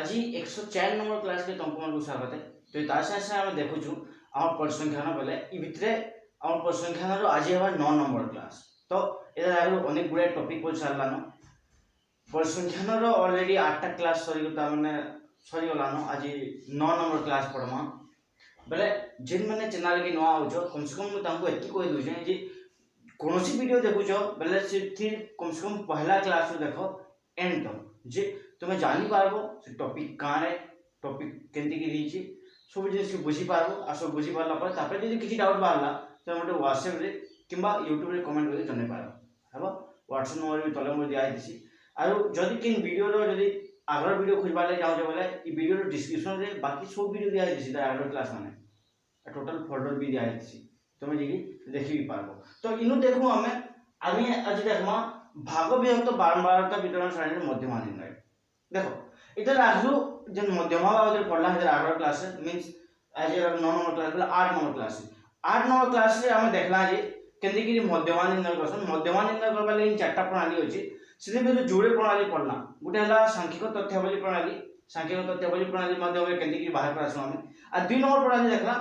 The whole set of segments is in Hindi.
आज 104 नंबर क्लास के तुमको मन को स्वागत है। तो तार से हम देखुछु आम परिसंख्यान बेले इ भितरे आम परिसंख्यान रो आज हवा 9 नंबर क्लास। तो एदा आगु अनेक गुडे टॉपिक को छाड़लानो परिसंख्यान रो ऑलरेडी 8टा क्लास सरी गता माने सरी गलानो आज 9 नंबर क्लास पढमा बेले जिन माने चैनल के नवा होजो कम से कम तांको एति कोइ दुजे जे कोनोसी वीडियो देखुछो बेले से कम से कम पहला क्लास रो देखो एंड तक जे तुम्हें जानी पारबो से टॉपिक कहाँ रे टॉपिक केंती की दीची सब जिनिस बुझी पारबो आ सब बुझी पारला पर तापर जदी किछि डाउट बारला त मोटे WhatsApp रे किबा YouTube रे कमेंट करके जने पारो हबो WhatsApp नंबर भी तले मोर दिया दिसी आरो जदी किन वीडियो रो जदी आगर वीडियो खोजबा ले जाउ जे बोले ई वीडियो रो डिस्क्रिप्शन रे बाकी सब वीडियो दिया दिसी त आगर क्लास माने टोटल फोल्डर भी दिया दिसी तुम जी देखि भी पारबो। तो इनु देखु हमें आमी आज देखमा भाग विभक्त बारंबारता वितरण सारणी मध्यमा निर्णय देखो इधर आजू जन मध्यमा बाबत पढ़ला है आगर class means as 9 number class बोला 8 नंबर क्लास 8 नंबर क्लास रे हम देखला जे केंदी कि मध्यमा निर्णय करसन मध्यमा निर्णय करबा ले इन चारटा प्रणाली अछि सिधे भी जोड़े प्रणाली पढ़ला गुटे हला सांख्यिक तथ्यावली प्रणाली सांख्यिक तथ्यावली प्रणाली माध्यम केंदी कि बाहर करसन हम आ 2 नंबर प्रणाली देखला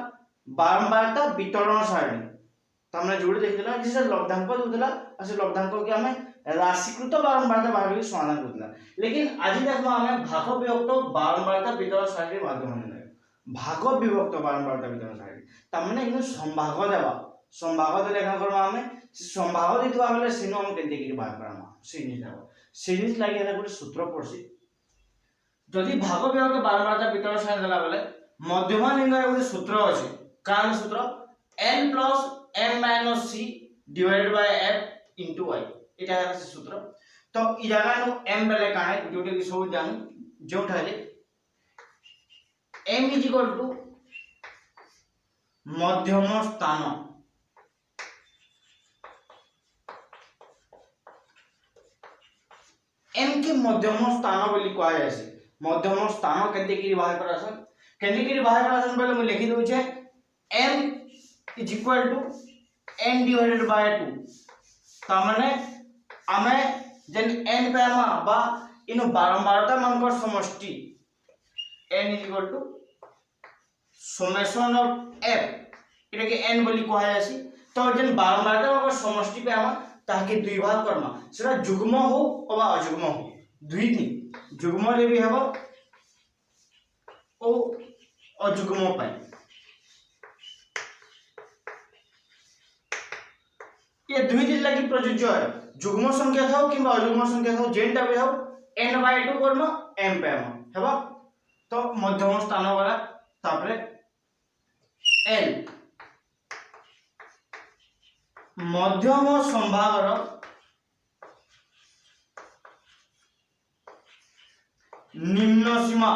बारंबारता वितरण सारणी तमने जोड़े देखला जिसे लब्धांक दोला आ से लब्धांक के हमें राशिकृत बारंबारता भाग समाधान करला लेकिन आज देखबा हमें भाग विभक्त बारंबारता वितरण सारणी माध्यम निर्णय भाग विभक्त बारंबारता वितरण सारणी तमने इन संभाग देबा संभाग लेखा करबा हमें संभाग दितबा बेले सिनो हम केते कि बाहर करमा सिनिस देबा सिनिस लागि एटा गुटे सूत्र पड़सी जदि भाग विभक्त बारंबारता वितरण सारणी देला बेले मध्यमा निर्णय गुटे सूत्र अछि कान सूत्र n + m - c divided by f * y एटा है सूत्र। तो इ जगह नो m बेले का है जोटे कि सब जान जो ठाले m = मध्यम स्थान m के मध्यम स्थान बोली कहा जाय छै मध्यम स्थान केते कि बाहर करासन केते कि बाहर करासन पहले मैं लिखि दउ छै m = n डिवाइडेड बाय 2 त माने आमे जन n पेमा बा इन बारंबारता मानकर समष्टि n = समेशन ऑफ f इटा के n बोली कहा जासी। तो जन बारंबारता मानकर समष्टि पे आमा ताके दुई भाग करमा सेटा जुग्म हो अबा अजुग्म हो दुई थी जुग्म रे भी हबो ओ अजुग्म पाई ये दुई दिन लगी प्रযোज्य है जुग्म संख्या थाओ किबा अजुग्म संख्या थाओ जेनटा भी हो n/2 करम m पे हेबा। तो मध्यम स्थान वाला तापरे l मध्यम संभागर निम्न सीमा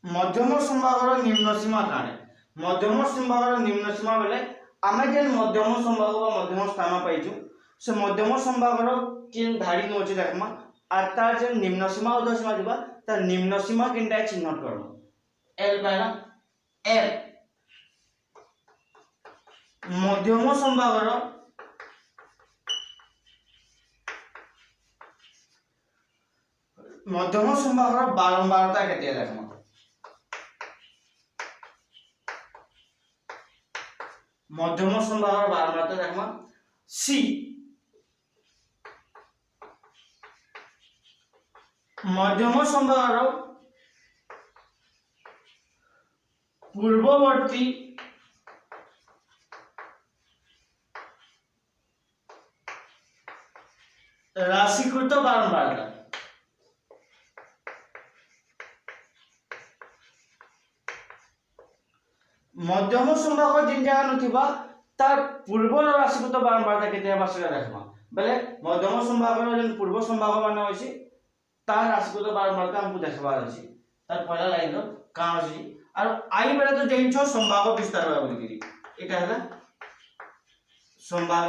मध्यम संभागर निम्न सीमा काने मध्यम संभागर निम्न सीमा बेले आमे जेन मध्यम संभाग बा मध्यम स्थान पाइछु से मध्यम संभागर किन धारी न होचे देखमा आ तार जेन निम्न सीमा उदर सीमा दिबा त निम्न सीमा किनटा चिन्हट करबो l पाइला f मध्यम संभागर बारंबारता केते देखमा मध्यम संभागर बारंबारता देखमा c मध्यम संभागर पूर्ववर्ती राशिकृत बारंबारता मध्यम संभाग जिन जगह नथिबा तार पूर्व राशिकृत बारंबारता केते हेबा से देखबा बेले मध्यम संभाग जन पूर्व संभाग माने होइछि तार राशिकृत बारंबारता हमको देखबा अछि तार पहला लाइन रो का अछि और आई बेले तो जेन छ संभाग विस्तार होय बोली करी एटा हला संभाग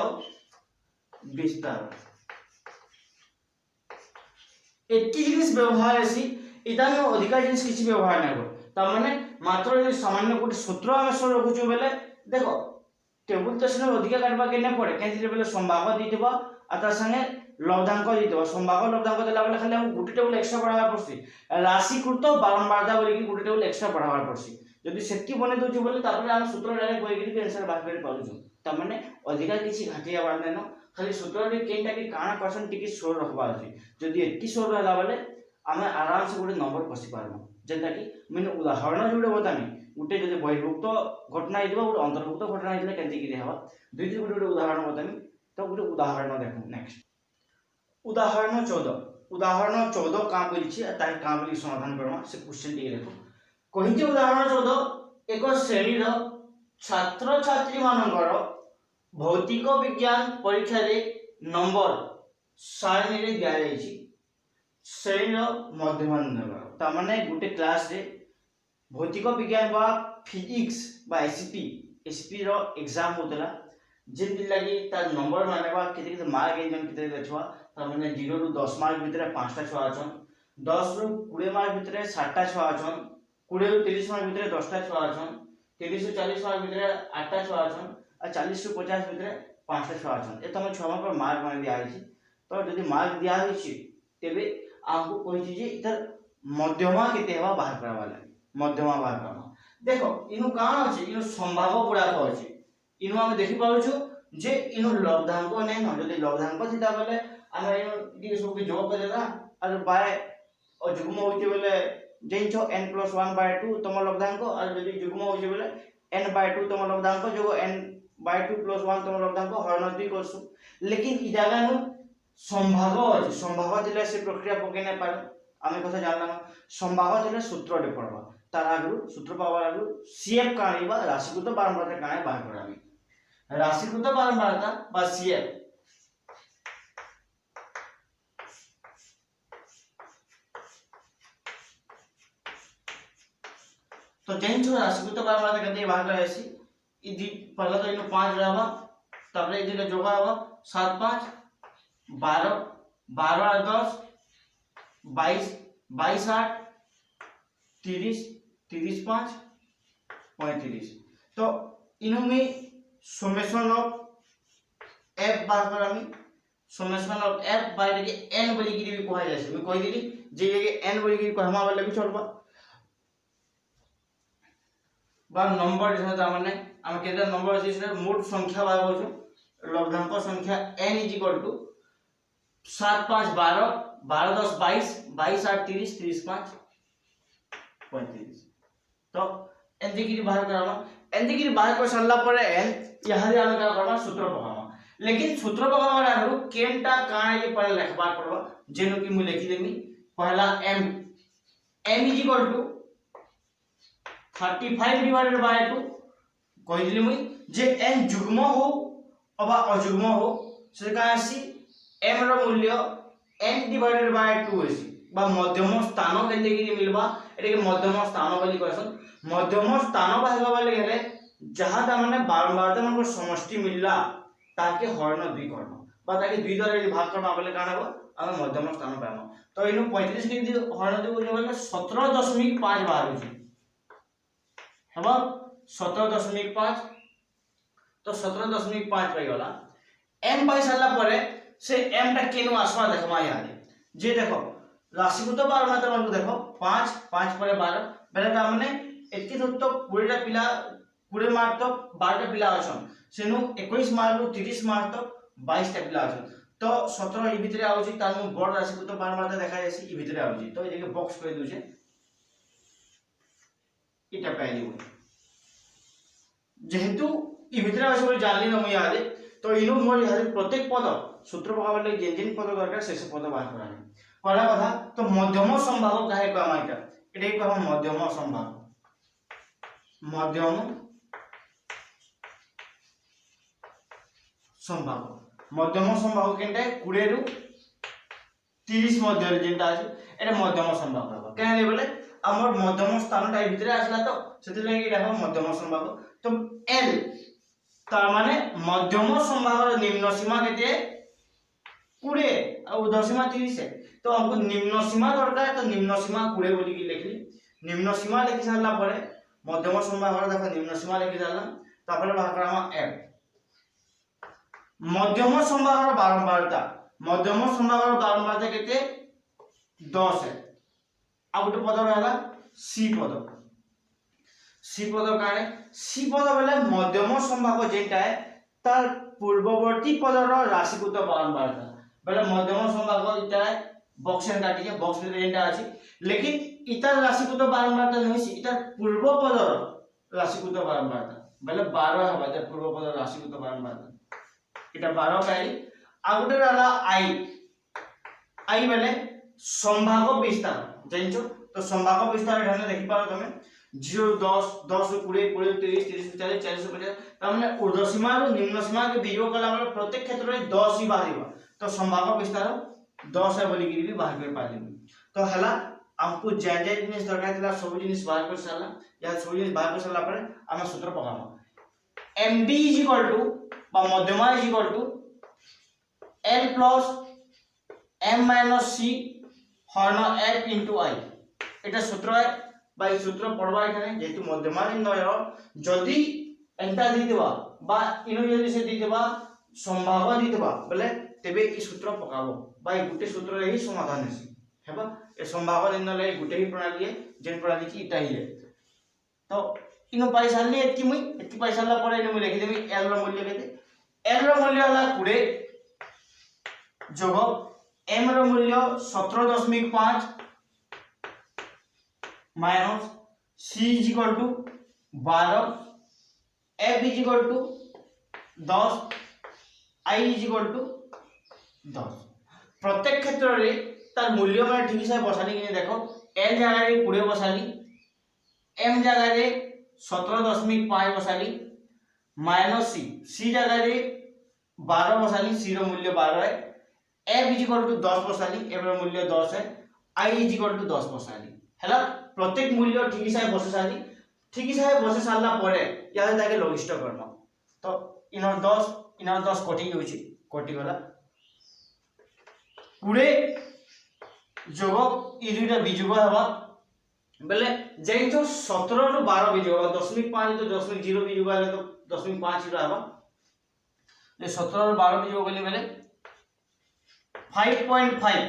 विस्तार एकी जिनिस व्यवहार अछि इदा में अधिका जिनिस किछि व्यवहार नै हो त माने मात्र यदि सामान्य कोटी सूत्र हम सर रखुछु बेले देखो टेबुल तो से अधिका काटबा के नै पड़े कैसे बेले संभाग दितबा आ ता संगे लब्धांक दितो संभाग लब्धांक देला बेले खाली हम गुटे टेबल एक्स्ट्रा पढ़ावा पड़सी राशिकृत बारंबारता बोली कि गुटे टेबल एक्स्ट्रा पढ़ावा पड़सी जदि सेटकी बने दोछु बोले तापर हम सूत्र डायरेक्ट बोई कि आंसर बाहर कर पाउछु त माने अधिका किछि घाटिया बार नेनो खाली सूत्र रे केनटा कि काना क्वेश्चन टिके शोर रखबा अछि जदि एtti शोर रहला बेले आमे आराम से गुटे नंबर पसी पारबो जेंता कि मैंने उदाहरण जोडे बतामी गुटे जदि बहिर्भुक्त घटना हितबा गुटे अंतर्भुक्त घटना हितले केनति कि रहबा दुई दिन गुटे उदाहरण बतामी तो गुटे उदाहरण देखो नेक्स्ट उदाहरण 14 का बोलछि ताई का बोली समाधान करमा से क्वेश्चन टिके देखो कहिजे उदाहरण 14 एक श्रेणी रो छात्र छात्री मानकर भौतिक विज्ञान परीक्षा रे नंबर सारणी रे दिया जायछि श्रेणी रो मध्यमान नंबर ता माने गुटे क्लास रे भौतिक विज्ञान बा फिजिक्स बा एसपी रो एग्जाम होतला जेन दिन लगी तार नंबर माने बा केते केते मार्क एजन केते देखवा ता माने 0 रु 10 मार्क भीतर 5 टा छुआ अछन 10 रु 20 मार्क भीतर 60 टा छुआ अछन 20 रु 30 मार्क भीतर 10 टा छुआ अछन 30 रु 40 मार्क भीतर 8 टा छुआ अछन आ 40 रु 50 भीतर 5 टा छुआ अछन ए तम छुआ पर मार्क माने दिया आइछि तो जदि मार्क दिया होइछि तेबे आपको कहि जे इधर मध्यमा केते हेबा बाहर करबा लागि मध्यमा बाहर करबा देखो इनु कान अछि इनु संभाव गुडा अछि इनु हम देखि पाउछु जे इनु लब्धांक नै न जदि लब्धांक थिता बेले आमे इनु दी सब के जोग करला और बाय और जुग्म होइते बेले जेंचो n+1/2 तम लब्धांक और जदि जुग्म होइते बेले n/2 तम लब्धांक जो n/2 + 1 तम लब्धांक हरण 2 करसु लेकिन इ जागा नु संभाव अछि संभाव दिले से प्रक्रिया पके नै पार आमे कथा जानला संभाव दिले सूत्र दे पड़बा तार आगु सूत्र पावर आगु सीएफ काणीबा राशिकृत बारंबारता काणे बाहर करामी राशिकृत बारंबारता बा सीएफ तो जेंचो राशिकृत बारंबारता कते बाहर करायसी इदि पहला तो इनो 5 रहबा तबले इदि के जोगा हबा 7 5 12 12 10 22 22 8 30 30 5 35 तो इनो में समेशन ऑफ f बाहर करामी समेशन ऑफ f बाय के n बोली की भी कहै जाय छै मैं कहि देली जे के n बोली की कहमा वाला भी चलबा बा नंबर जे माने हम केते नंबर अछि से मोट संख्या बाय होछु लब्धांक संख्या n = 7 5 12 12 10 22 22 8 30 30 5 35 तो n दिगिरी बाहर करामा n दिगिरी बाहर कर सारला परे n यहां हम का करबा सूत्र पकामा लेकिन सूत्र पकामा आरो केनटा काहे जे पर लिखबा पड़बा जेनो कि मु लिखि देमी पहला m = 35/2 कहि दिली मुई जे n जुग्म हो अबा अजुग्म हो से का आसी m रो मूल्य n/2 आसी बा मध्यम स्थान केते कि मिलबा एटे के मध्यम स्थान बोली कहसन मध्यम स्थान बाहर वाले गेले जहां ता माने बारंबारता मन को समष्टि मिलला ताके हरण 2 करनो बा ताके 2 द्वारा यदि भाग करबा बोले काना हो हम मध्यम स्थान पाबो तो इनु 35 के हरण 2 बोले 17.5 बाहर होची हेबा 17.5 तो 17.5 पाई वाला m पाई साला परे से m टा केनु आसमा देखमा याद जे देखो राशिकृत बारंबारता मन को देखो 5 5 परे 12 बेले ता माने एति तो 20 टा पिला 20 मार्क तो 12 टा पिला अछन सेनु 21 मार्क रु 30 मार्क तो 22 टा पिला अछन तो 17 इ भितरे आउची तानु बड़ राशिकृत बारंबारता देखा जायसी इ भितरे आउची तो एके बॉक्स कर दुजे इटा पाइली हो जेहेतु इ भितरे आउची बोली जानली न म याद तो इनु मोर याद प्रत्येक पद सूत्र पकाबा ले जेन पद दरकार से पद बाहर करानी पहला कथा तो मध्यम संभाग काहे कहमा एटा कहमा मध्यम संभाग मध्यम संभाग केनटा 20 रु 30 मध्य जेनटा अछि एटा मध्यम संभाग रहबा कहले बोले हमर मध्यम स्थानटा भितरे आसला तो सेति लागि एटा मध्यम संभाग तो l तार माने मध्यम संभाग निम्न सीमा केते 20 और ऊर्ध्व सीमा 30 है तो हमको निम्न सीमा दरकार है तो निम्न सीमा 20 बोली की लिखली निम्न सीमा लिखि सारला परे मध्यम संभाग देखो निम्न सीमा लिखि सारला तापर बाहर करामा f मध्यम संभाग बारंबारता मध्यम संभागर बारंबारता केते 10 है। आ गोटे पद रहला सी पद। सी पद काने सी पद बोले मध्यम संभाग जेटा है तार पूर्ववर्ती पदर राशिकृत बारंबारता बोले मध्यम संभाग इटा है बॉक्स एंड काटी है बॉक्स में जेटा अछि लेकिन इतार राशिकृत बारंबारता नहीं सी इतार पूर्व पदर राशिकृत बारंबारता बोले 12 है बात पूर्व पदर राशिकृत बारंबारता इटा 12 पाइली। आ गोटे रहला आई बोले संभाग विस्तार जानछो तो संभाग विस्तार ढंग देखि पारो तमे 0 10 10 20 20 30 30 40 40 50 त माने ऊर्ध्व सीमा और निम्न सीमा के वियोग कला मतलब प्रत्येक क्षेत्र में 10 ही बाहरिबा तो संभाग विस्तार 10 है बोली गिरी भी बाहर कर पाले तो हला हमको जे जिनिस दरकार थिला सब जिनिस बाहर कर साला या सब जिनिस बाहर कर साला परे हम सूत्र पकामो md बा मध्यमा l plus m minus c हरण f into i এটা सूत्र है बाई सूत्र पढ़वा एखाने जेतु मध्यमा निर्णय जदि एंटा दी देबा बा इनो जदि से दी देबा संभाग दी देबा बोले तेबे ई सूत्र पकाबो बाई गुटे सूत्र रे ही समाधान हेसी हेबा ए संभाग निर्णय ले गुटे ही प्रणाली है जेन प्रणाली की इटा ही है तो इनो पाई सालनी एतकी मुई एतकी पाई सालला परे इनो मुई लिखि देबी l रो मूल्य केते l रो मूल्य होला 20 जोग m रो मूल्य 17.5 minus c is equal to 12 f is equal to 10 i is equal to 10 प्रत्येक क्षेत्र रे तार मूल्य में ठीक से बसाली कि देखो l जगह रे 20 बसाली m जगह रे 17.5 बसाली माइनस c जगह रे 12 बसाली c रो मूल्य 12 है f इज इक्वल टू 10 बसाली f रो मूल्य 10 है i इज इक्वल टू 10 बसाली हैला प्रत्येक मूल्य ठीक से बसे सारला परे या जाके लघिष्ठ करना तो इनर 10 कोटी होची कोटी गला 20 जोग ई दुईटा बिजोग हवा बेले जेन तो 17 रो 12 बिजोग 0.5 तो 0.0 बिजोग आले तो 0.5 रो हवा जे 17 रो 12 बिजोग गले बेले 5.5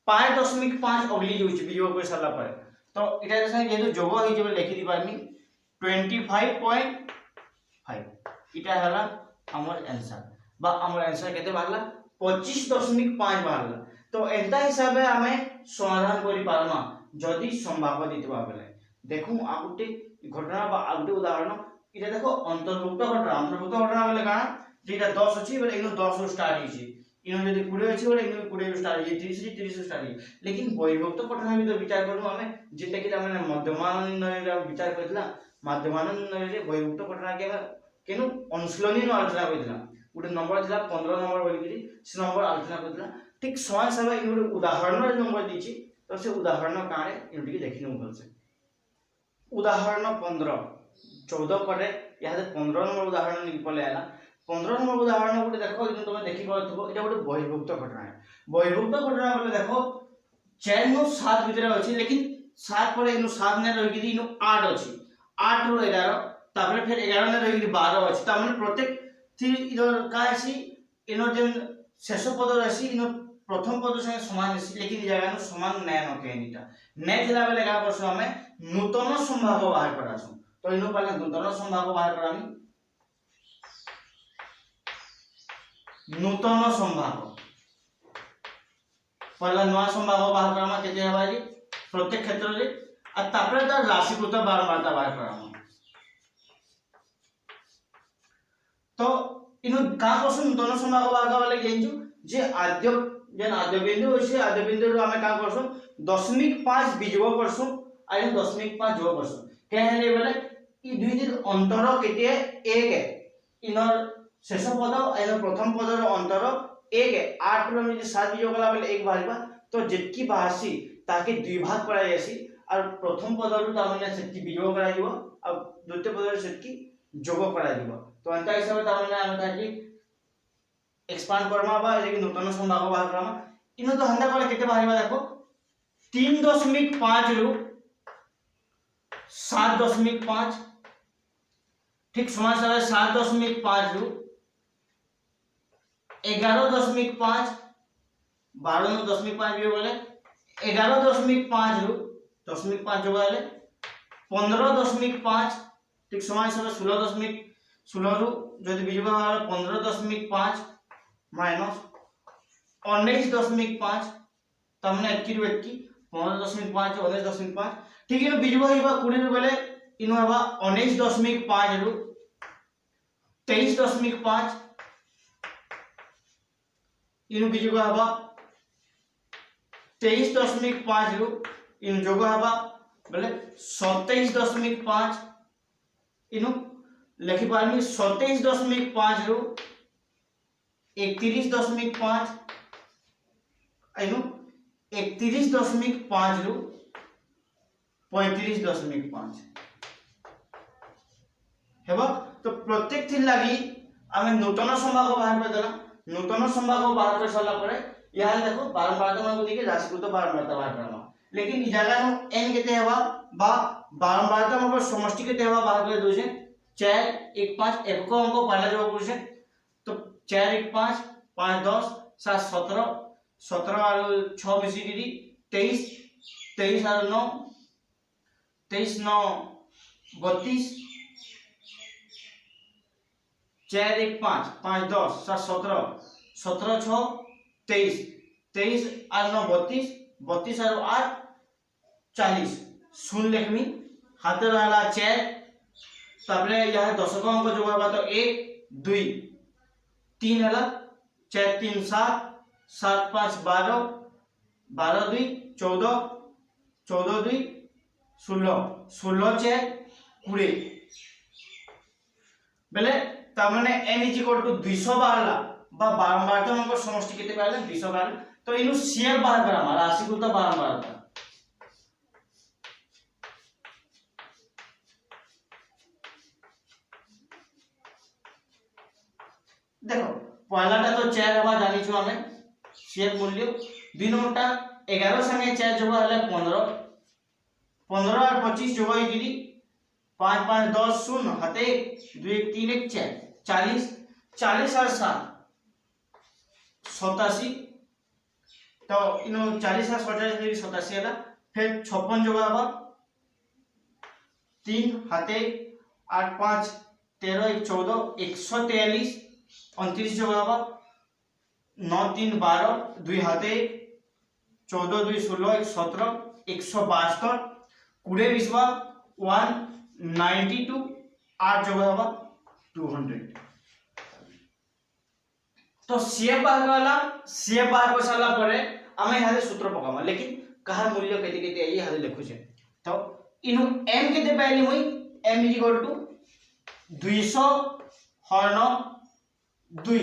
5.5 अगली होची बिजोग कर सारला परे तो इटा जैसे ये तो जोग होई जेबे लिखि दी पारनी 25.5 इटा हला हमर आंसर बा हमर आंसर केते बारला 25.5 बारला तो एंता हिसाबे हमें समाधान करि पारमा जदि संभाग दितबा बेले देखु आगुटे घटना बा आगुटे उदाहरण इटा देखो अंतर्भुक्त घटना बेले का जेटा 10 अछि बेले इनो 10 रो स्टार्ट हिची इनो जदि 20 अछि बेले इनो 20 रो स्टार्ट हिची 30 रो स्टार्ट हिची लेकिन बहिर्भुक्त घटना भी तो विचार करनु हमें जेटा कि माने मध्यमान निर्णय विचार करथिला मध्यमान निर्णय रे बहिर्भुक्त घटना के केनु अनुशीलनी नो आलोचना करथिला गोटे नंबर थिला 15 नंबर बोली कि से नंबर आलोचना करथिला ठीक समान समय इन उदाहरण नंबर दीची तो से उदाहरण काणे इनटी देखिनु बोलसे उदाहरण 15 14 परे या 15 नंबर उदाहरण लिखि पले आला 15 नंबर उदाहरण गोटे देखो इन तुम देखि परथबो एटा गोटे बहिर्भुक्त घटना है बहिर्भुक्त घटना बोले देखो 4 नु 7 भीतर अछि लेकिन 7 परे इन 7 ने रहि कि इन 8 अछि 8 रो 11 तापर फिर 11 ने रहि कि 12 अछि ता माने प्रत्येक इधर का अछि इन जेन शेष पद अछि इन प्रथम पद संगे समान अछि लेकिन जगह नु समान नै न केनिटा नै थिला बेले का करसु हमें नूतन संभाग बाहर करासु तो इनो पहले नूतन संभाग बाहर करामी नूतन संभाग पहला नवा संभाग बाहर करामा केते हबा जी प्रत्येक क्षेत्र रे आ तापर त राशिकृत बारंबारता बाहर करामा तो इनो का करसु नूतन संभाग बाहर करबा लागि जेंजु जे आद्य बिंदु अछि आद्य बिंदु रो हमें का करसु 0.5 बिजोग करसु आ 0.5 जोग करसु केहले बेले ई दुई दिन अंतर केते 1 है इनर शेष पद एनो प्रथम पद रो अंतर 1 है 8 रो में 7 बिजोग कला बेले 1 बाहरबा तो जेतकी बाहसी ताके दुई भाग करा जायसी और प्रथम पद रो ता माने सेतकी बिजोग करा जिवो और द्वितीय पद रो सेतकी जोग करा जिवो तो अंत हिसाब ता माने हम ताकि एक्सपांड करमा बा जे कि नूतन संभाग बाहर करमा इनो तो हंदा करे केते बाहरबा देखो 3.5 रो 7.5 ठीक समान समय 7.5 रो 11.5 12 नु 10.5 বিয়োগ হলে 11.5 রু 10.5 যোগ হলে 15.5 ঠিক সমান হিসাবে 16 রু যদি বিয়োগ হয় 15.5 মাইনাস 19.5 তার মানে 21 রু 21 15.5 19.5 ঠিক ইনো বিয়োগ হইবা 20 রু বেলে ইনো হবা 19.5 রু 23.5 इनु बीजोग हवा 23.5 रु इनु जोग हवा बोले 27.5 इनु लिखि पारमी 27.5 रु 31.5 इनु 31.5 रु 35.5 हेबा तो प्रत्येक थी लागि आमे नूतन संभाग बाहर कर देला नूतन संभाग बाहर कर साला परे यहाँ देखो बारंबारता मान को देखिए राशिकृत बारंबारता बाहर करना लेकिन इ जगह हम n केते हेबा बा बारंबारता मान समष्टि केते हेबा बाहर कर दोजे 4 1 5 एक को अंक पहला जो पूछे तो 4 1 5 5 10 7 17 17 और 6 मिसी दी 23 23 और 9 23 9 32 4 1 5 5 10 7 17 17 6 23 23 और 9 32 32 और 8 40 सुन लेखमी हाथे रहला 4 तापरे यहाँ 10 को अंक जोग हबा तो 1 2 3 हला 4 3 7 7 5 12 12 2 14 14 2 16 16 4 20 बेले तार माने n इज इक्वल टू 200 बाहरला बा बारंबारता अंक समष्टि केते पाइले 200 बाहर तो इनु शेयर बाहर करा हमारा राशिकृत बारंबारता देखो पहलाटा तो 4 हवा जानि छु हमें शेयर मूल्य दुई नंबरटा 11 संगे 4 जोग हले 15 15 और 25 जोग होई दिली 5 5 10 0 हाथे 2 1 3 1 4 40 40 और 7 87 तो इनो 40 और 87 87 हला फिर 56 जोग हवा 3 हाथे 8 5 13 1 14 143 29 जोग हवा 9 3 12 2 हाथे 14 2 16 1 17 172 कुड़े 20 192 8 जोग हवा 200 तो सीएफ बाहर को साला परे आमे हाले सूत्र पकामा लेकिन कहार मूल्य केते केते आई हाले लिखु छे तो इनु m केते पाइली मुई m = 200 हरण 2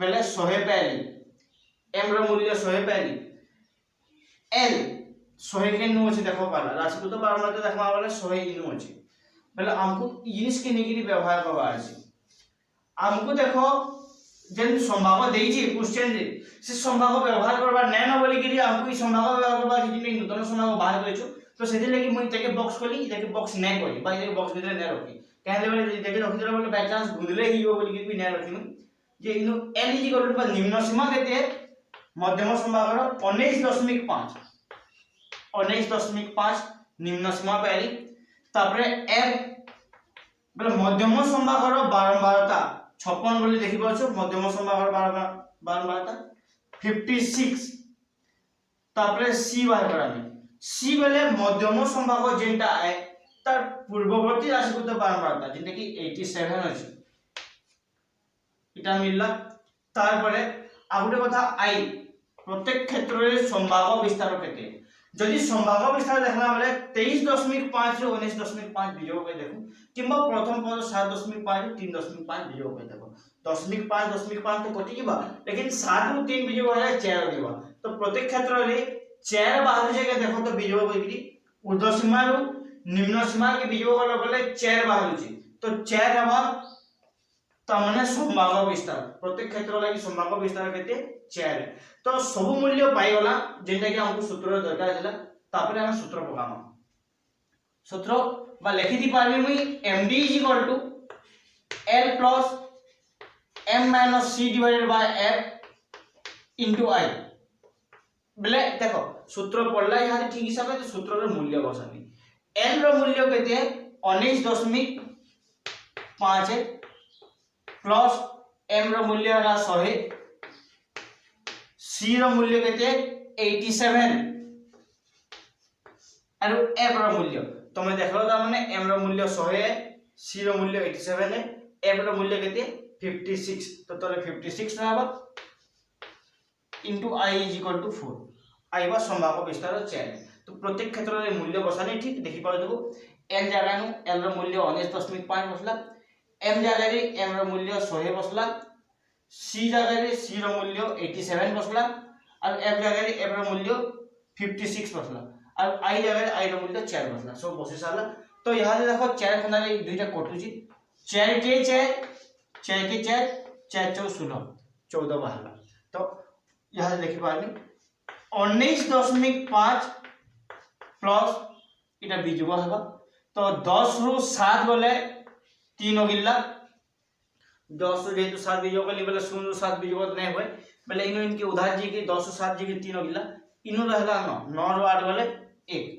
बेले 100 पाइली m रो मूल्य 100 पाइली l 100 के नु अछि देखो पाला राशिकृत बारंबारता देखमा वाला 100 इनु अछि बेले हमको जिनिस के नेगिरी व्यवहार करबा अछि हमको देखो जेन संभाग देइछि क्वेश्चन रे से संभाग व्यवहार करबा नै न बोली कि हमको ई संभाग व्यवहार करबा कि नूतन संभाग बाहर करिछु तो सेदि लागि मुई तेके बॉक्स खोली देखे बॉक्स नै करी बाइ देखे बॉक्स भीतर नै रखी कहले बेले देखे रखि देला बोले बाय चांस गुंदले ही हो बोली कि नै रखी जे इनु l = निम्न सीमा केते मध्यम संभाग रो 19.5 19.5 निम्न सीमा पाइली तापरे m बोले मध्यम संभाग रो बारंबारता 56 बोली देखि पाछो मध्यम संभाग रो बारंबारता 56 तापरे c बाहर करामी c बेले मध्यम संभाग जेंटा है तार पूर्ववर्ती राशिकृत बारंबारता जेंटा कि 87 अछि इटा मिलला तार परे आगुटे कथा i प्रत्येक क्षेत्र रे संभाग विस्तार केते जदि संभाग विस्तार देखला बेले 23.5 रे 19.5 बिजोग के देखो किंबा प्रथम पद 7.5 रे 3.5 बिजोग के देखो 0.5 तो कटि जीवा लेकिन 7 रो 3 बिजोग है 4 दिबा तो प्रत्येक क्षेत्र रे 4 बाहर जे के देखो तो बिजोग होइबी ऊर्ध्व सीमा रो निम्न सीमा के बिजोग लगले 4 बाहर छी तो 4 हवा तमने संभाग विस्तार प्रत्येक क्षेत्र लागि संभाग विस्तार केते 4 तो सब मूल्य पाई गला जेंटा कि हमको सूत्र दरकार छला तापरे हम सूत्र पकामा सूत्र बा लिखि दी पारबी मुई md = l + m - c / f into आई बोले देखो सूत्र पढ़ला यहाँ ठीक हिसाब से सूत्र मूल्य बसानी एन मूल्य केते 19.5 प्लस एम मूल्य है 100 सी मूल्य केते 87 और एफ मूल्य तो मैं देख लो माने एम मूल्य 100 है सी मूल्य 87 है एफ मूल्य केते 56 तो तले 56 रहबा into I is equal to 4 I बा संभाग विस्तार 4 तो प्रत्येक क्षेत्र रे मूल्य बसाने ठीक देखि पाउ देखो एन जगह नु एल रो मूल्य 19.5 बसला एम जगह रे एम रो मूल्य 100 बसला सी जगह रे सी रो मूल्य 87 बसला और एफ जगह रे एफ रो मूल्य 56 बसला और आई जगह रे आई रो मूल्य 4 बसला सब बसी साला तो यहां देखो 4 खना रे दुईटा कटुची 4 के 4 के 4 4 4 16 14 बाहरला तो यहाँ देखि पारनी 19.5 प्लस इटा बीजुग हबा तो 10 रु 7 बोले 3 गिल्ला 10 रु जेतु 7 बीजुग गली बोले 0 रु 7 बीजुग नै होय बोले इनो इनके उधार जी के 10 रु 7 जी के 3 गिल्ला इनो रहला 9 रु 8 बोले 1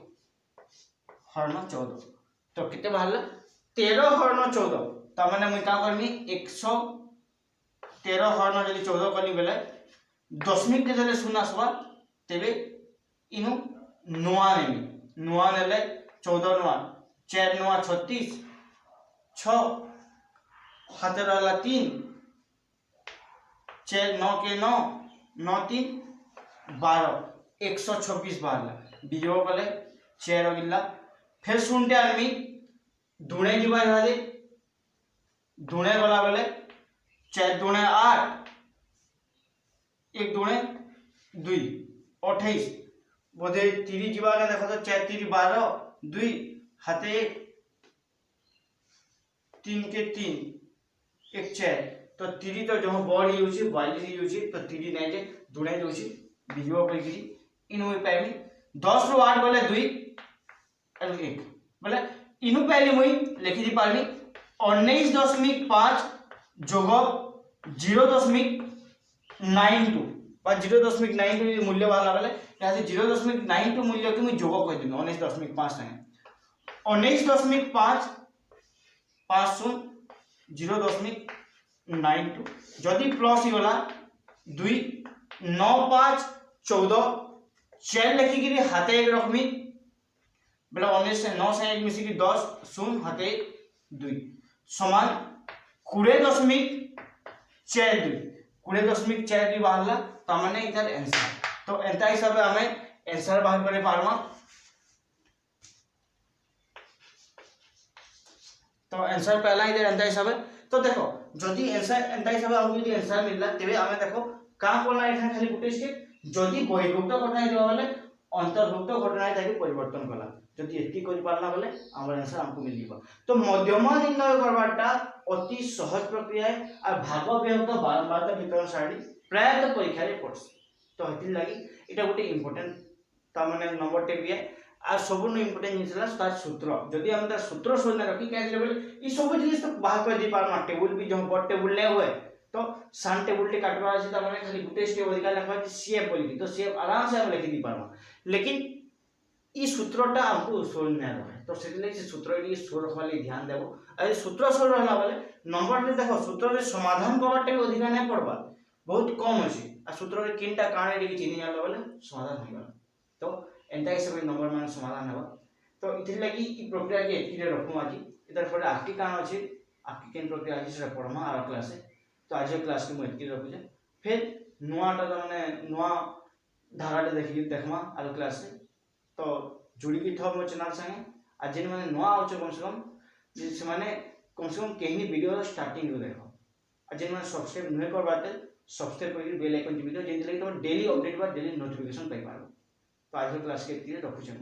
हरण 14 तो किते बाहरला 13 हरण 14 त माने मैं का करनी 113 हरण जदी 14 करनी बोले दशमिक के जले शून्य आसवा तेबे इनु नुआ नेले 14 नुआ 4 नुआ 36 6 हाथ रहला 3 4 9 के 9 9 3 12 126 बारला बीजो कले 4 गिल्ला फिर सुनते आदमी दुणे जीवा इहादे दुणे गला बेले 4 दुणे 8 1 दुणे 2 28 बोधे 3 जीवा का देखो तो 4 3 12 2 हाथे 3 के 3 1 4 तो 3 तो जो बड़ यूची 42 यूची तो 3 नै जे दुणे दोची बिजो कइकरी इनु पाइमी 10 रु 8 बोले 2 और 1 बोले इनु पहले मुई लिखि दी पारमी 19.5 जोग 0.92 पर 0.92 मूल्य वाला बोले यहाँ से 0.92 मूल्य के मैं जोग कर दूंगा 19.5 संगे 19.5 5 0.92 जदि प्लस ही वाला 2 9 5 14 4 लिखी गिरी हाथे एक रखमी बोले 19 से 9 से 1 मिसी की 10 शून्य हाथे 2 समान 20.42 बाहरला तो माने इधर आंसर तो एंता हिसाब से हमें आंसर बाहर करे पारमा तो आंसर पहला इधर एंता हिसाब है तो देखो जदी आंसर एंता हिसाब हमको यदि आंसर मिलला तबे हमें देखो का कोना एखन खाली गुटे स्टेप जदी बहिर्भुक्त घटना दिबा वाले अंतर्भुक्त घटना ताके परिवर्तन कला जदी एति करि पारला बोले हमर आंसर हमको मिल जीवा तो मध्यमा निर्णय करबाटा अति सहज प्रक्रिया है और भाग विभक्त बारंबारता वितरण सारणी प्रायतः परीक्षा रे पड़स तो हति लागि एटा गोटे इंपोर्टेंट ता माने नंबर टे भी है आ सबनु इंपोर्टेंट जिनिसला तार सूत्र जदी हम तार सूत्र सोना रखी के लेवल ई सब जिनिस तो बाहर कर दी पारमा टेबल भी जो बड टेबल ले हुए तो सान टेबल टे काटवा আছে ता माने खाली गुटे स्टेप अधिका लिखवा सीएफ बोली तो सीएफ आराम से हम लिख दी पारमा लेकिन ई सूत्रटा हमको सोल नै रहे तो सेति से सूत्र ई सोल वाली ध्यान देबो आ सूत्र सोल रहला बोले नंबर रे देखो सूत्र रे समाधान करबाटे अधिका नै पड़बा बहुत कम अछि आ सूत्र रे किनटा काणे रे चिनि जाला बोले समाधान होइबा तो एंता हिसाब रे नंबर मान समाधान हेबा तो इथि लागि ई प्रक्रिया के एति रे रखु आजि इधर पर आकि काण अछि आकि केन प्रक्रिया आजि से पढमा आ क्लास तो आज क्लास के एति रखु जे फिर नुआटा माने नुआ धाराटे देखि देखमा आ क्लास से तो जुड़ी की थो मो चैनल संगे आ जिन माने नुआ आउछ कम से कम केहनी वीडियो स्टार्टिंग रो देखो आ जिन माने सब्सक्राइब नै करबाते सब्सक्राइब करके बेल आइकन टिपि दो जेंति लागि तुम डेली अपडेट बा डेली नोटिफिकेशन पाइ पारो तो आज क्लास के एति रखु छी।